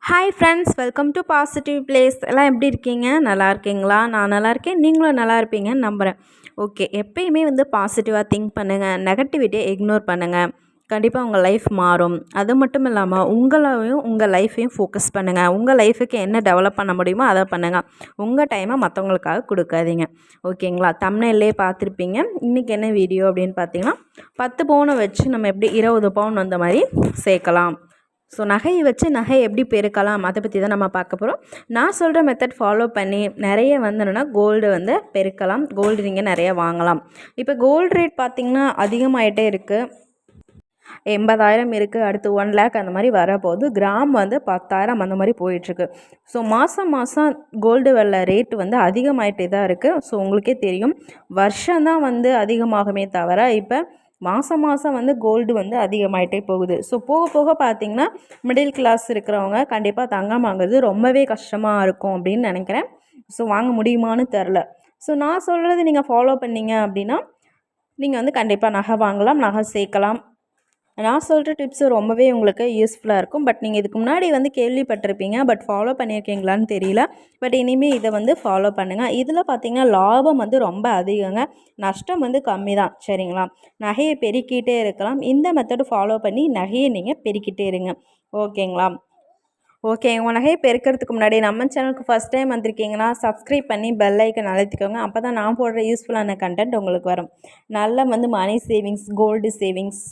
Hi friends, welcome to positive place. எல்லாம் எப்படி இருக்கீங்க? நல்லா இருக்கீங்களா? நான் நல்லா இருக்கேன், நீங்களும் நல்லா இருப்பீங்கன்னு நம்புகிறேன். ஓகே, எப்பயுமே பாசிட்டிவாக திங்க் பண்ணுங்கள், நெகட்டிவிட்டியை இக்னோர் பண்ணுங்கள். கண்டிப்பாக உங்கள் லைஃப் மாறும். அது மட்டும் இல்லாமல் உங்களையும் உங்கள் லைஃப்பையும் ஃபோக்கஸ் பண்ணுங்கள். உங்கள் லைஃபுக்கு என்ன டெவலப் பண்ண முடியுமோ அதை பண்ணுங்கள். உங்கள் டைமை மற்றவங்களுக்காக கொடுக்காதீங்க. ஓகேங்களா? தம்ப்நெயிலே பார்த்துருப்பீங்க. இன்றைக்கி என்ன வீடியோ அப்படின்னு பார்த்தீங்கன்னா, 10 பவுனை வச்சு நம்ம எப்படி 20 பவுன் வந்த மாதிரி சேர்க்கலாம். ஸோ நகையை வச்சு நகை எப்படி பெருக்கலாம், அதை பற்றி தான் நம்ம பார்க்க போகிறோம். நான் சொல்கிற மெத்தட் ஃபாலோ பண்ணி நிறைய என்னென்னா கோல்டு பெருக்கலாம். கோல்டு நீங்கள் நிறைய வாங்கலாம். இப்போ கோல்டு ரேட் பார்த்திங்கன்னா அதிகமாகிட்டே இருக்குது. 80,000 இருக்குது, அடுத்து 1 லேக் அந்த மாதிரி வரப்போகுது. கிராம் 10,000 அந்த மாதிரி போயிட்டுருக்கு. ஸோ மாதம் கோல்டு வெள்ளை ரேட்டு அதிகமாகிட்டே தான் இருக்குது. ஸோ உங்களுக்கே தெரியும், வருஷம்தான் அதிகமாகுமே தவிர இப்போ மாதம் கோல்டு அதிகமாகிட்டே போகுது. ஸோ போக போக பார்த்திங்கன்னா மிடில் கிளாஸ் இருக்கிறவங்க கண்டிப்பாக தங்கம் வாங்குறது ரொம்பவே கஷ்டமாக இருக்கும் அப்படின்னு நினைக்கிறேன். ஸோ வாங்க முடியுமான்னு தெரில. ஸோ நான் சொல்கிறது நீங்கள் ஃபாலோ பண்ணிங்க அப்படின்னா நீங்கள் கண்டிப்பாக நகை வாங்கலாம், நகை சேர்க்கலாம். நான் சொல்கிற டிப்ஸு ரொம்பவே உங்களுக்கு யூஸ்ஃபுல்லாக இருக்கும். பட் நீங்கள் இதுக்கு முன்னாடி கேள்விப்பட்டிருப்பீங்க, பட் ஃபாலோ பண்ணியிருக்கீங்களான்னு தெரியல. பட் இனிமேல் இதை ஃபாலோ பண்ணுங்கள். இதில் பார்த்திங்கன்னா லாபம் ரொம்ப அதிகங்க, நஷ்டம் கம்மி தான். சரிங்களா? நகையை பெருக்கிட்டே இருக்கலாம். இந்த மெத்தடு ஃபாலோ பண்ணி நகையை நீங்கள் பெருக்கிட்டே இருங்க. ஓகேங்களா? ஓகே, உங்கள் நகையை பெருக்கிறதுக்கு முன்னாடி நம்ம சேனலுக்கு ஃபஸ்ட் டைம் வந்திருக்கீங்கன்னா சப்ஸ்கிரைப் பண்ணி பெல் ஐக்கன் அழுத்திக்கோங்க. அப்போ தான் நான் போடுற யூஸ்ஃபுல்லான கண்டென்ட் உங்களுக்கு வரும். நல்ல money savings, gold savings,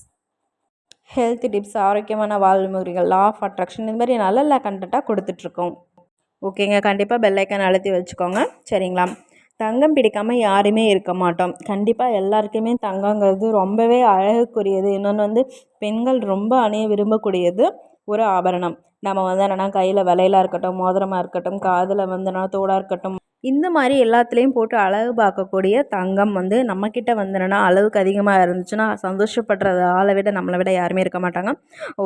health tips, ஆரோக்கியமான வாழ்முறைகள், லா ஆஃப் அட்ராக்ஷன், இந்த மாதிரி நல்ல கண்டென்ட்டாக கொடுத்துட்ருக்கோம். ஓகேங்க, கண்டிப்பாக பெல் ஐக்கான் அழுத்தி வச்சுக்கோங்க. சரிங்களா? தங்கம் பிடிக்காமல் யாருமே இருக்க மாட்டோம். கண்டிப்பாக எல்லாருக்குமே தங்கங்கிறது ரொம்பவே அழகுக்குரியது. இன்னொன்று பெண்கள் ரொம்ப அணிய விரும்பக்கூடியது ஒரு ஆபரணம். நம்ம என்னென்னா கையில் வளையலாக இருக்கட்டும், மோதிரமாக இருக்கட்டும், காதில் தோடாக இருக்கட்டும், இந்த மாதிரி எல்லாத்துலேயும் போட்டு அழகு பார்க்கக்கூடிய தங்கம் நம்மக்கிட்ட என்னென்னா அளவுக்கு அதிகமாக இருந்துச்சுன்னா சந்தோஷப்படுறது ஆளை விட நம்மளை விட யாருமே இருக்க மாட்டாங்க.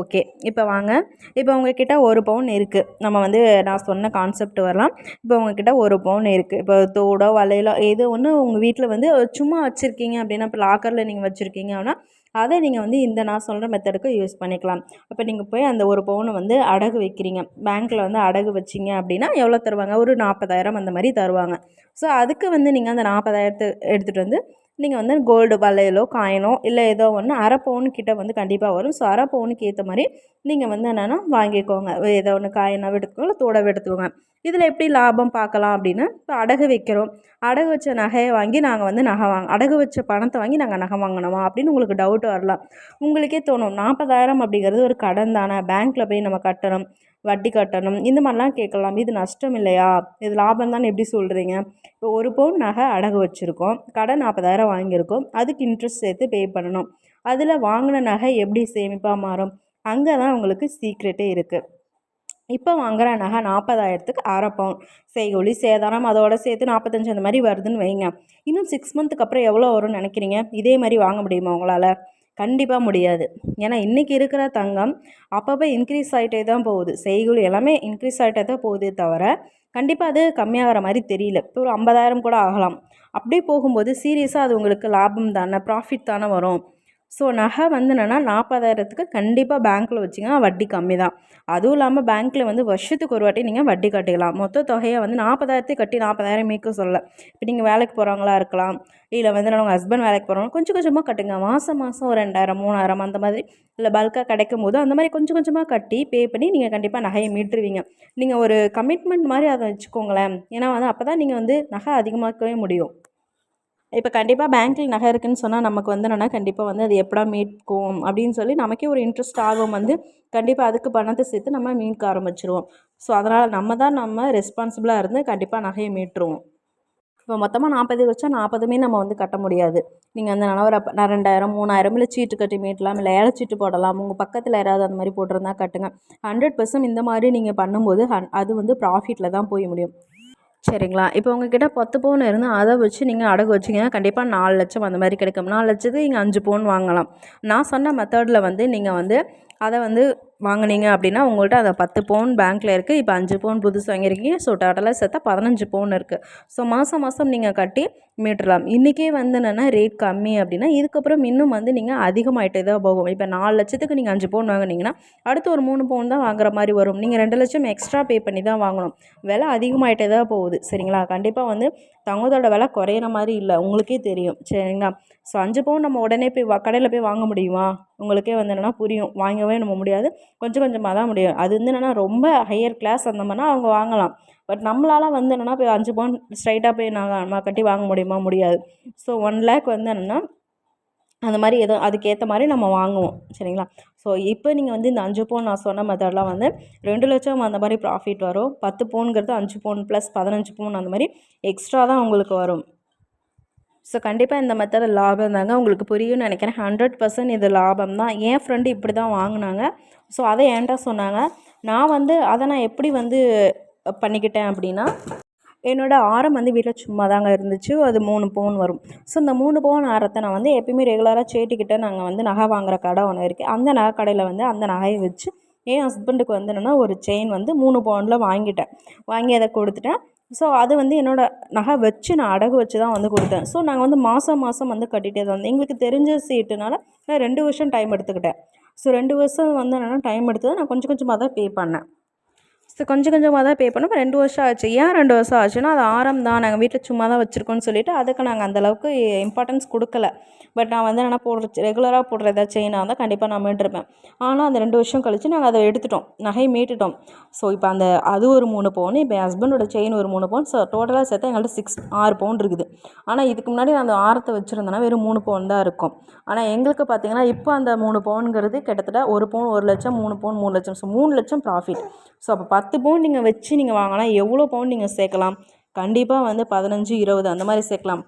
ஓகே, இப்போ வாங்க. இப்போ உங்ககிட்ட 1 பவுன் இருக்குது. நம்ம நான் சொன்ன கான்செப்ட் வரலாம். இப்போ உங்ககிட்ட 1 பவுன் இருக்குது. இப்போ தோடோ வளையலோ ஏதோ ஒன்று உங்கள் வீட்டில் சும்மா வச்சுருக்கீங்க அப்படின்னா, இப்போ லாக்கரில் நீங்கள் வச்சுருக்கீங்க அப்படின்னா அதை நீங்கள் இந்த நான் சொல்கிற மெத்தடுக்கு யூஸ் பண்ணிக்கலாம். அப்போ நீங்கள் போய் அந்த 1 பவுனை அடகு வைக்கிறீங்க. பேங்க்கில் அடகு வச்சிங்க அப்படின்னா எவ்வளோ தருவாங்க? ஒரு 40,000 அந்த மாதிரி தருவாங்க. ஸோ அதுக்கு நீங்கள் அந்த 40,000 எடுத்துகிட்டு நீங்கள் கோல்டு வளையலோ காயினோ இல்லை ஏதோ ஒன்று 1/2 பவுன் கிட்ட கண்டிப்பாக வரும். ஸோ 1/2 பவுனுக்கு ஏற்ற மாதிரி நீங்கள் என்னென்னா வாங்கிக்கோங்க. ஏதோ ஒன்று காயினாக எடுத்துக்கோங்க, இல்லை தோடாக எடுத்துக்கோங்க. இதில் எப்படி லாபம் பார்க்கலாம் அப்படின்னா, இப்போ அடகு வைக்கிறோம், அடகு வச்ச நகையை வாங்கி நாங்கள் நகை அடகு வச்ச பணத்தை வாங்கி நாங்கள் நகை வாங்கணுமா அப்படின்னு உங்களுக்கு டவுட் வரலாம். உங்களுக்கே தோணும், 40,000 அப்படிங்கிறது ஒரு கடன் தானே, பேங்க்கில் போய் நம்ம கட்டணும், வட்டி கட்டணும், இந்த மாதிரிலாம் கேட்கலாம். இது நஷ்டம் இல்லையா, இது லாபம் தானே எப்படி சொல்கிறீங்க? இப்போ 1 பவுன் நகை அடகு வச்சுருக்கோம், கடன் 40,000 வாங்கியிருக்கோம், அதுக்கு இன்ட்ரெஸ்ட் சேர்த்து பே பண்ணணும். அதில் வாங்கின நகை எப்படி சேமிப்பாக மாறும்? அங்கே தான் உங்களுக்கு சீக்ரெட்டே இருக்குது. இப்போ வாங்குகிற நகை 40,000க்கு 1/2 பவுன் செய்கூலி சேதாரம் அதோடு சேர்த்து 45 அந்த மாதிரி வருதுன்னு வைங்க. இன்னும் 6 மந்த்துக்கு அப்புறம் எவ்வளோ வரும்னு நினைக்கிறீங்க? இதே மாதிரி வாங்க முடியுமா உங்களால்? கண்டிப்பாக முடியாது. ஏன்னா இன்றைக்கி இருக்கிற தங்கம் அப்பப்போ இன்க்ரீஸ் ஆகிட்டே தான் போகுது. செய்கூலி எல்லாமே இன்க்ரீஸ் ஆகிட்டே தான் போகுதே தவிர கண்டிப்பாக அது கம்மியாகிற மாதிரி தெரியல. இப்போ ஒரு 50,000 கூட ஆகலாம். அப்படியே போகும்போது சீரியஸாக அது உங்களுக்கு லாபம் தானே, ப்ராஃபிட் தானே வரும். ஸோ நகை என்னென்னா 40,000க்கு கண்டிப்பாக பேங்க்கில் வச்சிங்கன்னா வட்டி கம்மி தான். அதுவும் இல்லாமல் பேங்க்கில் வருஷத்துக்கு ஒரு வாட்டி நீங்கள் வட்டி கட்டிக்கலாம். மொத்த தொகையை 40,000 கட்டி 40,000 மீட்க சொல்ல. இப்போ நீங்கள் வேலைக்கு போகிறவங்களா இருக்கலாம், இல்லை உங்கள் ஹஸ்பண்ட் வேலைக்கு போகிறவங்க கொஞ்சம் கொஞ்சமாக கட்டுங்க. மாதம் ஒரு 2,000 3,000 அந்த மாதிரி, இல்லை பல்காக கிடைக்கும் போது அந்த மாதிரி கொஞ்சம் கொஞ்சமாக கட்டி பே பண்ணி நீங்கள் கண்டிப்பாக நகையை மீட்டுருவீங்க. நீங்கள் ஒரு கமிட்மெண்ட் மாதிரி அதை வச்சுக்கோங்களேன். ஏன்னா அப்போ தான் நீங்கள் நகை அதிகமாக்கவே முடியும். இப்போ கண்டிப்பாக பேங்க்கில் நகை இருக்குதுன்னு சொன்னால் நமக்கு என்னென்னா கண்டிப்பாக அது எப்படா மீட்கும் அப்படின்னு சொல்லி நமக்கே ஒரு இன்ட்ரெஸ்ட் ஆகும். கண்டிப்பாக அதுக்கு பணத்தை சேர்த்து நம்ம மீட்க ஆரம்பிச்சிருவோம். ஸோ அதனால் நம்ம ரெஸ்பான்சிபிளாக இருந்து கண்டிப்பாக நகையை மீட்டுருவோம். இப்போ மொத்தமாக 40 வச்சா 40மே நம்ம கட்ட முடியாது. நீங்கள் ஒரு 2,000 3,000 இல்லை சீட்டு கட்டி மீட்டலாம், இல்லை ஏலச்சீட்டு போடலாம். உங்கள் பக்கத்தில் யாராவது அந்த மாதிரி போட்டிருந்தா கட்டுங்க. 100% இந்த மாதிரி நீங்கள் பண்ணும்போது அது ப்ராஃபிட்டில் தான் போய் முடியும். சரிங்களா? இப்போ உங்ககிட்ட 10 பவுன் இருந்தால் அதை வச்சு நீங்கள் அடகு வச்சிங்கன்னா கண்டிப்பாக 4 லட்சம் அந்த மாதிரி கிடைக்கும். 4 லட்சத்துக்கு நீங்கள் 5 பவுன் வாங்கலாம். நான் சொன்ன மெத்தடில் நீங்கள் அதை வாங்குனீங்க அப்படின்னா உங்கள்கிட்ட அந்த 10 பவுன் பேங்க்கில் இருக்குது. இப்போ 5 பவுன் புதுசு வாங்கியிருக்கீங்க. ஸோ டோட்டலாக சேர்த்தா 15 பவுன் இருக்குது. ஸோ மாதம் மாதம் நீங்கள் கட்டி மீட்டுறலாம். இன்றைக்கே வந்து என்னென்னா ரேட் கம்மி அப்படின்னா இதுக்கப்புறம் இன்னும் வந்து நீங்கள் அதிகமாகிட்டே தான் போகும். இப்போ 4 லட்சத்துக்கு நீங்கள் 5 பவுன் வாங்குனீங்கன்னா அடுத்து ஒரு 3 பவுன் தான் வாங்குற மாதிரி வரும். நீங்கள் 2 லட்சம் எக்ஸ்ட்ரா பே பண்ணி தான் வாங்கணும். விலை அதிகமாகிட்டே தான் போகுது. சரிங்களா? கண்டிப்பாக வந்து தங்கத்தோட விலை குறையிற மாதிரி இல்லை, உங்களுக்கே தெரியும். சரிங்களா? ஸோ 5 பவுன் நம்ம உடனே போய் கடையில் போய் வாங்க முடியுமா? உங்களுக்கே வந்து என்னென்னா புரியும். வாங்கவே நம்ம முடியாது. கொஞ்சம் கொஞ்சமாக தான் முடியும். அது வந்து என்னென்னா ரொம்ப ஹையர் கிளாஸ் அந்த மாதிரினா அவங்க வாங்கலாம். பட் நம்மளால் வந்து என்னென்னா போய் 5 பவுன் ஸ்ட்ரைட்டாக போய் நம்ம கட்டி வாங்க முடியுமா? முடியாது. ஸோ 1 லேக் வந்து என்னென்னா அந்த மாதிரி ஏதோ அதுக்கேற்ற மாதிரி நம்ம வாங்குவோம். சரிங்களா? ஸோ இப்போ நீங்கள் வந்து இந்த 5 பவுன் நான் சொன்ன மெத்தட்லாம் வந்து 2 லட்சம் அந்த மாதிரி ப்ராஃபிட் வரும். 10 பவுனுங்கிறது 5 பவுன் ப்ளஸ் 15 பவுன் அந்த மாதிரி எக்ஸ்ட்ரா தான் உங்களுக்கு வரும். ஸோ கண்டிப்பாக இந்த மெத்தட் லாபம் தாங்க. உங்களுக்கு புரியும்னு நினைக்கிறேன். 100% இது லாபம் தான். என் ஃப்ரெண்டு இப்படி தான் வாங்கினாங்க. ஸோ அதை என்கிட்ட சொன்னாங்க. நான் வந்து அதை நான் எப்படி வந்து பண்ணிக்கிட்டேன் அப்படின்னா, என்னோடய ஆரம் வந்து வீட்டில் சும்மா தாங்க இருந்துச்சு. அது 3 பவுன் வரும். ஸோ இந்த 3 பவுன் ஆரத்தை நான் வந்து எப்பயுமே ரெகுலராக சேட்டுக்கிட்ட நாங்கள் வந்து நகை வாங்குகிற கடை ஒன்று இருக்குது. அந்த நகை கடையில் வந்து அந்த நகையை வச்சு என் ஹஸ்பண்டுக்கு வந்து என்னென்னா ஒரு செயின் வந்து 3 பவுனில் வாங்கிட்டேன். வாங்கி அதை கொடுத்துட்டேன். ஸோ அது வந்து என்னோடய நகை வச்சு நான் அடகு வச்சு தான் வந்து கொடுத்தேன். ஸோ நாங்கள் வந்து மாதம் மாதம் வந்து கட்டிகிட்டே தான் வந்தோம். எங்களுக்கு தெரிஞ்ச சீட்டுனால நான் 2 வருஷம் டைம் எடுத்துக்கிட்டேன். ஸோ 2 வருஷம் வந்து என்னென்னா டைம் எடுத்தது நான் கொஞ்சம் கொஞ்சமாக தான் பே பண்ணேன். ஸோ கொஞ்சம் கொஞ்சமாக தான் பே பண்ணோம். இப்போ 2 வருஷம் ஆச்சு. ஏன் 2 வருஷம் ஆச்சுன்னா, அது ஆரம் தான். நாங்கள் வீட்டில் சும்மா தான் வச்சுருக்கோம்னு சொல்லிவிட்டு அதுக்கு நாங்கள் அந்தளவுக்கு இம்பார்ட்டன்ஸ் கொடுக்கல. பட் நான் வந்து என்னென்னா ரெகுலராக போடுற ஏதாவது செயினாக இருந்தால் கண்டிப்பாக நான் மீட்டிருப்பேன். ஆனால் அந்த 2 வருஷம் கழித்து நாங்கள் அதை எடுத்துட்டோம். நகையை மீட்டுட்டோம். ஸோ இப்போ அது ஒரு 3 பவுன். இப்போ என் ஹஸ்பண்டோட செயின் ஒரு 3 பவுன். ஸோ டோட்டலாக சேர்த்தா எங்கள்கிட்ட 6 பவுன் இருக்குது. ஆனால் இதுக்கு முன்னாடி நான் அந்த ஆரத்தை வச்சுருந்தேன்னா வெறும் 3 பவுன் தான் இருக்கும். ஆனால் எங்களுக்கு பார்த்தீங்கன்னா இப்போ அந்த 3 பவுனுங்கிறது கிட்டத்தட்ட 1 பவுன் 1 லட்சம், 3 பவுன் 3 லட்சம். ஸோ 3 லட்சம் ப்ராஃபிட். ஸோ அப்போ 10 பவுன் நீங்கள் வச்சு நீங்கள் வாங்கினா எவ்வளோ பவுன் நீங்கள் சேர்க்கலாம்? கண்டிப்பாக வந்து 15, 20 அந்த மாதிரி சேர்க்கலாம்.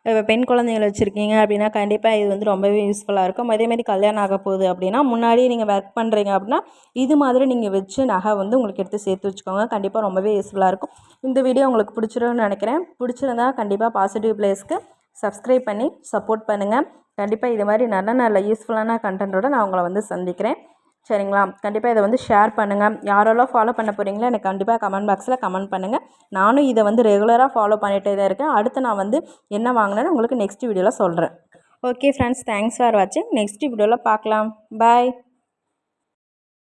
இப்போ பெண் குழந்தைகள் வச்சுருக்கீங்க அப்படின்னா கண்டிப்பாக இது வந்து ரொம்பவே யூஸ்ஃபுல்லாக இருக்கும். அதேமாதிரி கல்யாணம் ஆக போகுது அப்படின்னா முன்னாடியே நீங்கள் ஒர்க் பண்ணுறீங்க அப்படின்னா இது மாதிரி நீங்கள் வச்சு நகை வந்து உங்களுக்கு எடுத்து சேர்த்து வச்சுக்கோங்க. கண்டிப்பாக ரொம்பவே யூஸ்ஃபுல்லாக இருக்கும். இந்த வீடியோ உங்களுக்கு பிடிச்சிருன்னு நினைக்கிறேன். பிடிச்சிருந்தா கண்டிப்பாக பாசிட்டிவ் பிளேஸ்க்கு சப்ஸ்கிரைப் பண்ணி சப்போர்ட் பண்ணுங்கள். கண்டிப்பாக இது மாதிரி நல்ல நல்ல யூஸ்ஃபுல்லான கண்டென்ட்டோடு நான் உங்களை வந்து சந்திக்கிறேன். சரிங்களா? கண்டிப்பாக இதை வந்து ஷேர் பண்ணுங்கள். யாரெல்லாம் ஃபாலோ பண்ண போகிறீங்களோ எனக்கு கண்டிப்பாக கமெண்ட் பாக்ஸில் கமெண்ட் பண்ணுங்கள். நானும் இதை வந்து ரெகுலராக ஃபாலோ பண்ணிகிட்டே தான் இருக்கேன். அடுத்து நான் வந்து என்ன வாங்கினேன்னு உங்களுக்கு நெக்ஸ்ட் வீடியோவில் சொல்கிறேன். ஓகே ஃப்ரெண்ட்ஸ், தேங்க்ஸ் ஃபார் வாட்சிங். நெக்ஸ்ட் வீடியோவில் பார்க்கலாம். பாய்.